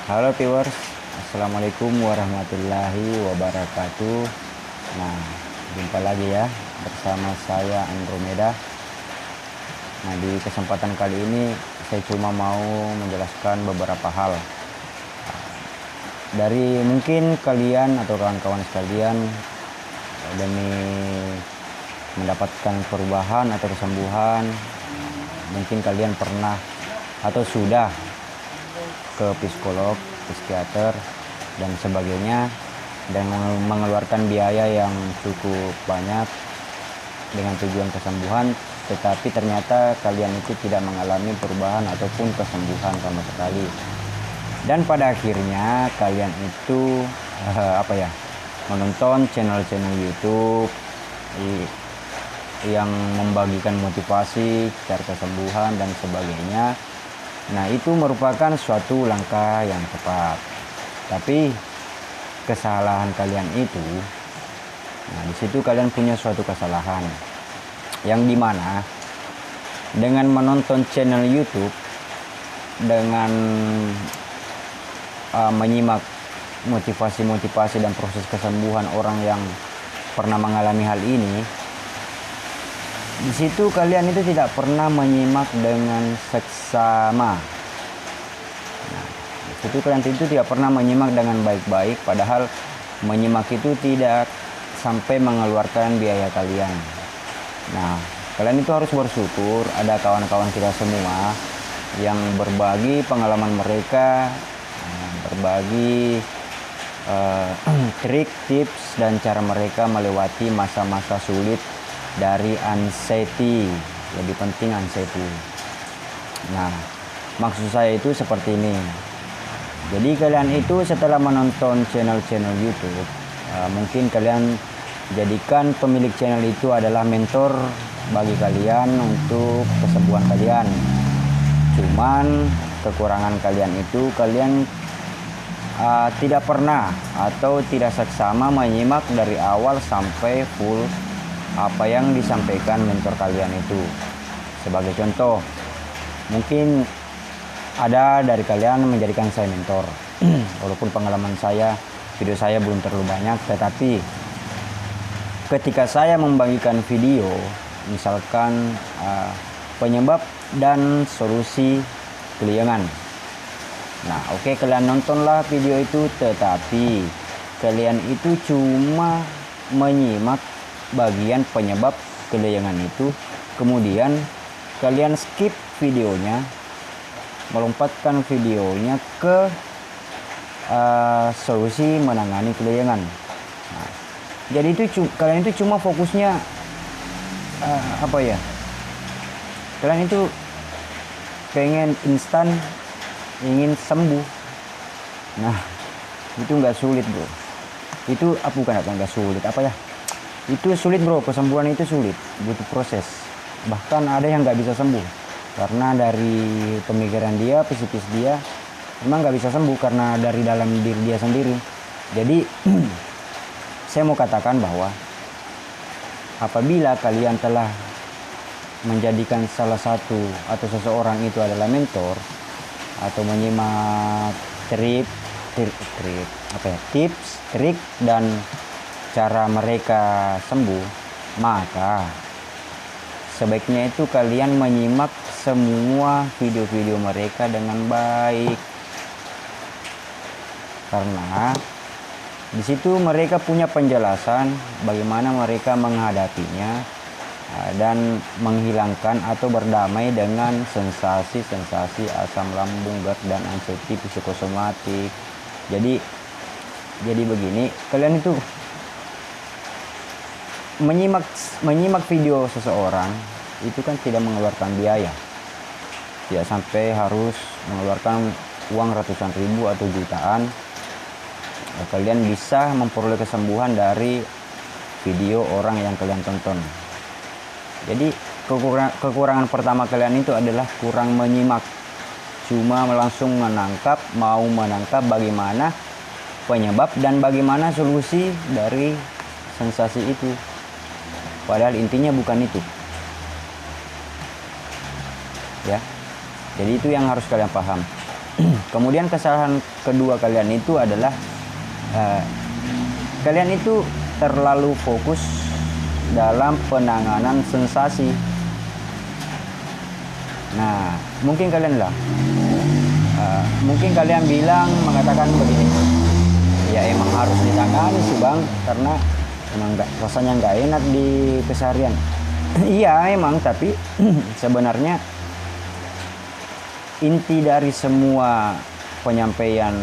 Halo viewers, Assalamualaikum warahmatullahi wabarakatuh. Nah, jumpa lagi ya bersama saya Andromeda. Nah, di kesempatan kali ini saya cuma mau menjelaskan beberapa hal. Dari mungkin kalian atau kawan-kawan sekalian, demi mendapatkan perubahan atau kesembuhan, mungkin kalian pernah atau sudah ke psikolog, psikiater, dan sebagainya, dan mengeluarkan biaya yang cukup banyak dengan tujuan kesembuhan, tetapi ternyata kalian itu tidak mengalami perubahan ataupun kesembuhan sama sekali. Dan pada akhirnya kalian itu menonton channel-channel YouTube yang membagikan motivasi, cara kesembuhan dan sebagainya. Nah, itu merupakan suatu langkah yang tepat. Tapi kesalahan kalian itu, nah di situ kalian punya suatu kesalahan yang dimana dengan menonton channel YouTube, dengan menyimak motivasi-motivasi dan proses kesembuhan orang yang pernah mengalami hal ini, di situ kalian itu tidak pernah menyimak dengan seksama. Nah, di situ kalian itu tidak pernah menyimak dengan baik-baik, padahal menyimak itu tidak sampai mengeluarkan biaya kalian. Nah, kalian itu harus bersyukur ada kawan-kawan kita semua yang berbagi pengalaman mereka, berbagi trik, tips, dan cara mereka melewati masa-masa sulit dari anxiety. Lebih penting anxiety. Nah, maksud saya itu seperti ini. Jadi kalian itu setelah menonton channel-channel YouTube, mungkin kalian jadikan pemilik channel itu adalah mentor bagi kalian untuk kesembuhan kalian. Cuman kekurangan kalian itu kalian tidak pernah atau tidak seksama menyimak dari awal sampai full apa yang disampaikan mentor kalian itu. Sebagai contoh, mungkin ada dari kalian menjadikan saya mentor. Walaupun pengalaman saya, video saya belum terlalu banyak, tetapi ketika saya membagikan video, misalkan penyebab dan solusi keliengan. Nah, oke, kalian nontonlah video itu, tetapi kalian itu cuma menyimak bagian penyebab keliengan itu, kemudian kalian skip videonya, melompatkan videonya ke solusi menangani keliengan. Nah, jadi itu kalian itu cuma fokusnya kalian itu pengen instan, ingin sembuh. Nah, itu nggak sulit bro. Itu nggak sulit, itu sulit bro. Kesembuhan itu sulit, butuh proses. Bahkan ada yang nggak bisa sembuh karena dari pemikiran dia, psikis dia memang nggak bisa sembuh karena dari dalam diri dia sendiri. Jadi saya mau katakan bahwa apabila kalian telah menjadikan salah satu atau seseorang itu adalah mentor, atau menyimak tips, trik, dan cara mereka sembuh, maka sebaiknya itu kalian menyimak semua video-video mereka dengan baik, karena di situ mereka punya penjelasan bagaimana mereka menghadapinya dan menghilangkan atau berdamai dengan sensasi-sensasi asam lambung, GERD, dan anxiety psikosomatik. Jadi begini, kalian itu menyimak video seseorang itu kan tidak mengeluarkan biaya, tidak sampai harus mengeluarkan uang ratusan ribu atau jutaan. Kalian bisa memperoleh kesembuhan dari video orang yang kalian tonton. Jadi kekurangan pertama kalian itu adalah kurang menyimak, cuma langsung mau menangkap bagaimana penyebab dan bagaimana solusi dari sensasi itu. Padahal intinya bukan itu. Ya. Jadi itu yang harus kalian paham. Kemudian kesalahan kedua kalian itu adalah kalian itu terlalu fokus dalam penanganan sensasi. Nah, mungkin kalian bilang mengatakan begini, ya emang harus ditangani sih bang, karena emang rasanya nggak enak di keseharian. Iya emang, tapi sebenarnya inti dari semua penyampaian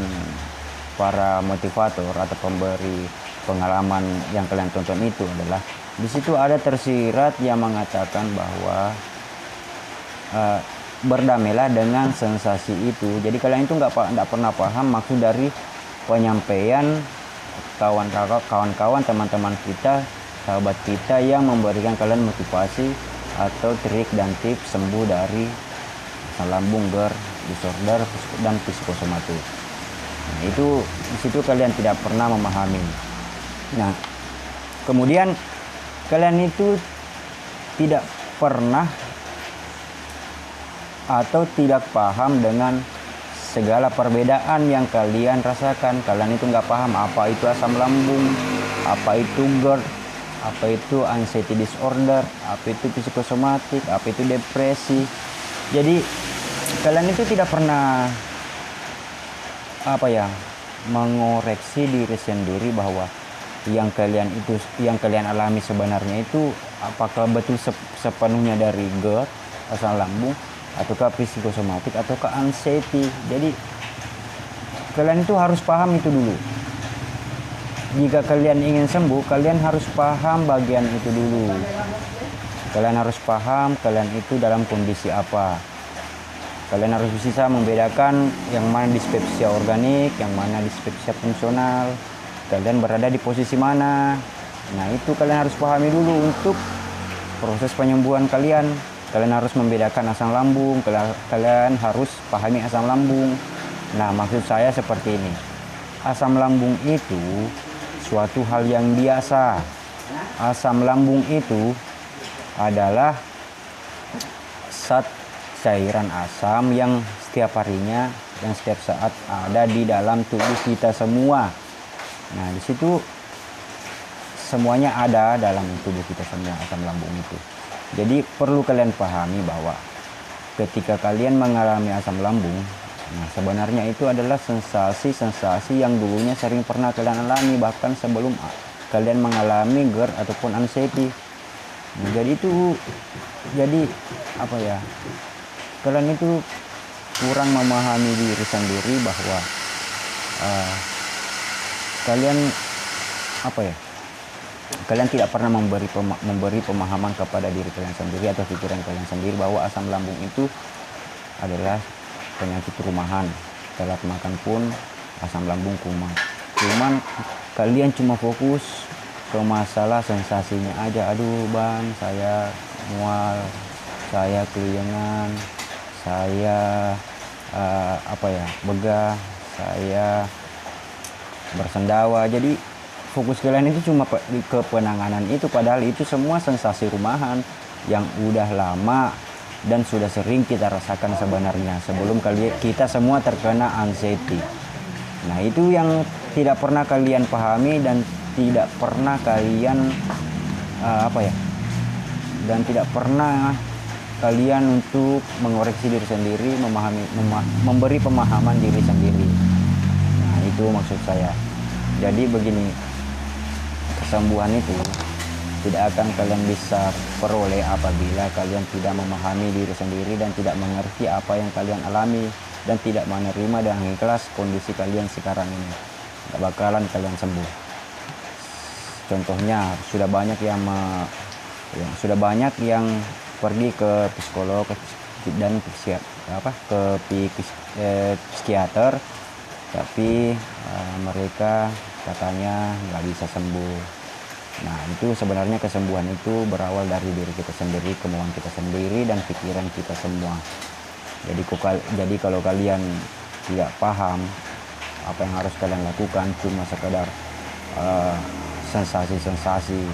para motivator atau pemberi pengalaman yang kalian tonton itu adalah di situ ada tersirat yang mengatakan bahwa berdamailah dengan sensasi itu. Jadi kalian itu nggak pernah paham maksud dari penyampaian kawan-kawan, teman-teman kita, sahabat kita yang memberikan kalian motivasi atau trik dan tips sembuh dari asam lambung, GERD, disorder dan psikosomatik. Nah, itu di situ kalian tidak pernah memahami. Nah, kemudian kalian itu tidak pernah atau tidak paham dengan segala perbedaan yang kalian rasakan. Kalian itu nggak paham apa itu asam lambung, apa itu GERD, apa itu anxiety disorder, apa itu psikosomatik, apa itu depresi. Jadi kalian itu tidak pernah mengoreksi diri sendiri bahwa yang kalian alami sebenarnya itu apakah betul sepenuhnya dari GERD, asam lambung, ataukah psikosomatik, ataukah anxiety. Jadi kalian itu harus paham itu dulu. Jika kalian ingin sembuh, kalian harus paham bagian itu dulu. Kalian harus paham kalian itu dalam kondisi apa. Kalian harus bisa membedakan yang mana dispepsia organik, yang mana dispepsia fungsional. Kalian berada di posisi mana. Nah, itu kalian harus pahami dulu untuk proses penyembuhan kalian. Kalian harus membedakan asam lambung, kalian harus pahami asam lambung. Nah, maksud saya seperti ini. Asam lambung itu suatu hal yang biasa. Asam lambung itu adalah cairan asam yang setiap harinya dan setiap saat ada di dalam tubuh kita semua. Nah, di situ semuanya ada dalam tubuh kita semua, asam lambung itu. Jadi perlu kalian pahami bahwa ketika kalian mengalami asam lambung, nah sebenarnya itu adalah sensasi-sensasi yang dulunya sering pernah kalian alami bahkan sebelum kalian mengalami GERD ataupun anxiety. Nah, kalian itu kurang memahami diri sendiri bahwa kalian tidak pernah memberi pemahaman kepada diri kalian sendiri atau pikiran kalian sendiri bahwa asam lambung itu adalah penyakit rumahan. Telat makan pun asam lambung kumat. Cuman kalian cuma fokus ke masalah sensasinya aja. Aduh bang, saya mual, saya keliengan, saya begah, saya bersendawa. Jadi fokus kalian itu cuma ke penanganan itu, padahal itu semua sensasi rumahan yang udah lama dan sudah sering kita rasakan sebenarnya sebelum kita semua terkena anxiety. Nah, itu yang tidak pernah kalian pahami dan tidak pernah kalian untuk mengoreksi diri sendiri, memberi pemahaman diri sendiri. Nah, itu maksud saya. Jadi begini, kesembuhan itu tidak akan kalian bisa peroleh apabila kalian tidak memahami diri sendiri dan tidak mengerti apa yang kalian alami dan tidak menerima dengan ikhlas kondisi kalian sekarang ini. Gak bakalan kalian sembuh. Contohnya sudah banyak yang pergi ke psikolog dan psikiater, tapi mereka katanya nggak bisa sembuh. Nah, itu sebenarnya kesembuhan itu berawal dari diri kita sendiri, kemauan kita sendiri, dan pikiran kita semua. Jadi kalau kalian tidak paham apa yang harus kalian lakukan, cuma sekedar sensasi-sensasi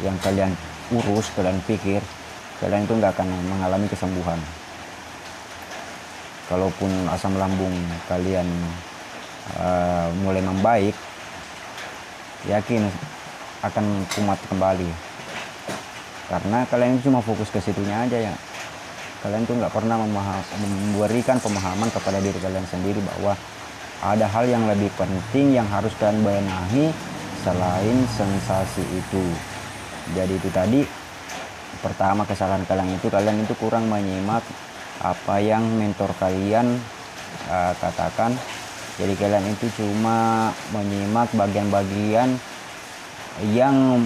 yang kalian urus, kalian pikir, kalian itu nggak akan mengalami kesembuhan. kalaupun asam lambung kalian mulai membaik, yakin akan kumat kembali. Karena kalian cuma fokus ke situnya aja ya. Kalian tuh nggak pernah memberikan pemahaman kepada diri kalian sendiri bahwa ada hal yang lebih penting yang harus kalian benahi selain sensasi itu. Jadi itu tadi, pertama kesalahan kalian itu kurang menyimak apa yang mentor kalian katakan. Jadi kalian itu cuma menyimak bagian-bagian yang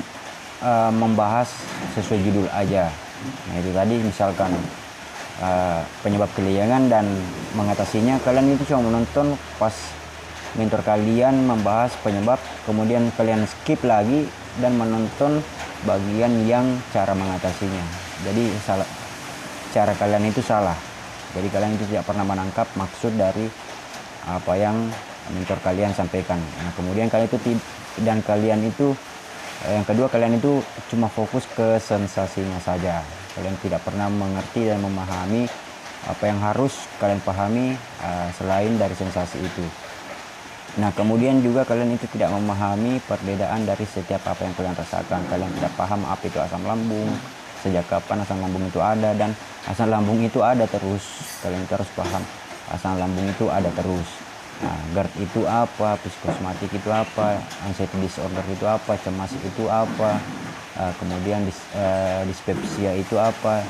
membahas sesuai judul aja. Nah itu tadi misalkan penyebab keliangan dan mengatasinya, kalian itu cuma menonton pas mentor kalian membahas penyebab, kemudian kalian skip lagi dan menonton bagian yang cara mengatasinya. Jadi salah, cara kalian itu salah. Jadi kalian itu tidak pernah menangkap maksud dari apa yang mentor kalian sampaikan. Nah kemudian kalian itu dan kalian itu yang kedua, kalian itu cuma fokus ke sensasinya saja. Kalian tidak pernah mengerti dan memahami apa yang harus kalian pahami selain dari sensasi itu. Nah kemudian juga kalian itu tidak memahami perbedaan dari setiap apa yang kalian rasakan. Kalian tidak paham apa itu asam lambung, sejak kapan asam lambung itu ada, dan asam lambung itu ada terus. Kalian harus paham asam lambung itu ada terus. Nah, GERD itu apa, psikosomatik itu apa, anxiety disorder itu apa, cemas itu apa, kemudian dispepsia itu apa.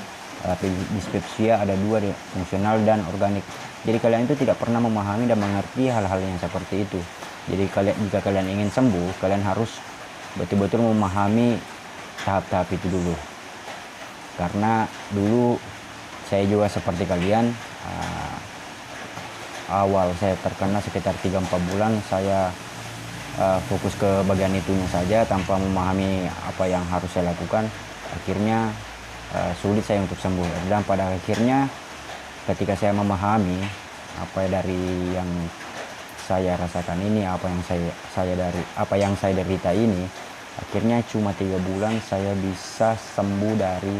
Dispepsia ada dua, fungsional dan organik. Jadi kalian itu tidak pernah memahami dan mengerti hal-hal yang seperti itu. Jadi jika kalian ingin sembuh, kalian harus betul-betul memahami tahap-tahap itu dulu. Karena dulu saya juga seperti kalian, awal saya terkena sekitar 3-4 bulan saya fokus ke bagian itunya saja tanpa memahami apa yang harus saya lakukan. Akhirnya sulit saya untuk sembuh, dan pada akhirnya ketika saya memahami apa dari yang saya rasakan ini, apa yang saya derita ini, akhirnya cuma 3 bulan saya bisa sembuh dari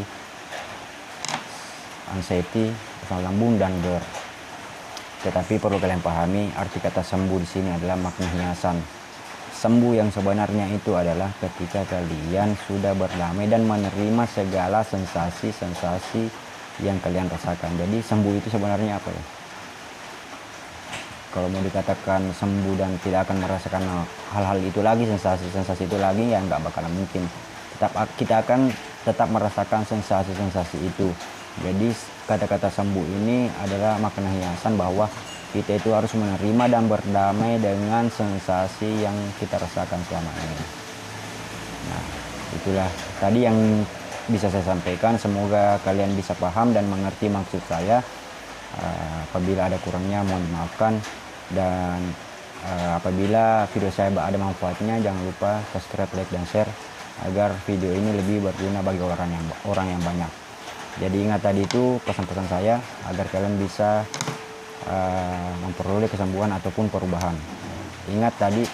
anxiety, asam lambung, dan GERD. Tetapi perlu kalian pahami, arti kata sembuh di sini adalah makna hiasan. Sembuh yang sebenarnya itu adalah ketika kalian sudah berdamai dan menerima segala sensasi-sensasi yang kalian rasakan. Jadi sembuh itu sebenarnya apa ya? Kalau mau dikatakan sembuh dan tidak akan merasakan hal-hal itu lagi, sensasi-sensasi itu lagi, ya nggak bakalan mungkin. Kita akan tetap merasakan sensasi-sensasi itu. Jadi kata-kata sembuh ini adalah makna hiasan bahwa kita itu harus menerima dan berdamai dengan sensasi yang kita rasakan selama ini. Nah, itulah tadi yang bisa saya sampaikan. Semoga kalian bisa paham dan mengerti maksud saya. Apabila ada kurangnya mohon dimaafkan, dan apabila video saya ada manfaatnya, jangan lupa subscribe, like, dan share agar video ini lebih berguna bagi orang yang banyak. Jadi ingat tadi itu pesan-pesan saya agar kalian bisa memperoleh kesembuhan ataupun perubahan. Ingat tadi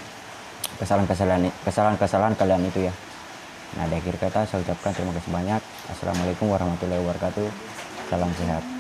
kesalahan kalian itu ya. Nah, di akhir kata saya ucapkan terima kasih banyak. Assalamualaikum warahmatullahi wabarakatuh. Salam sehat.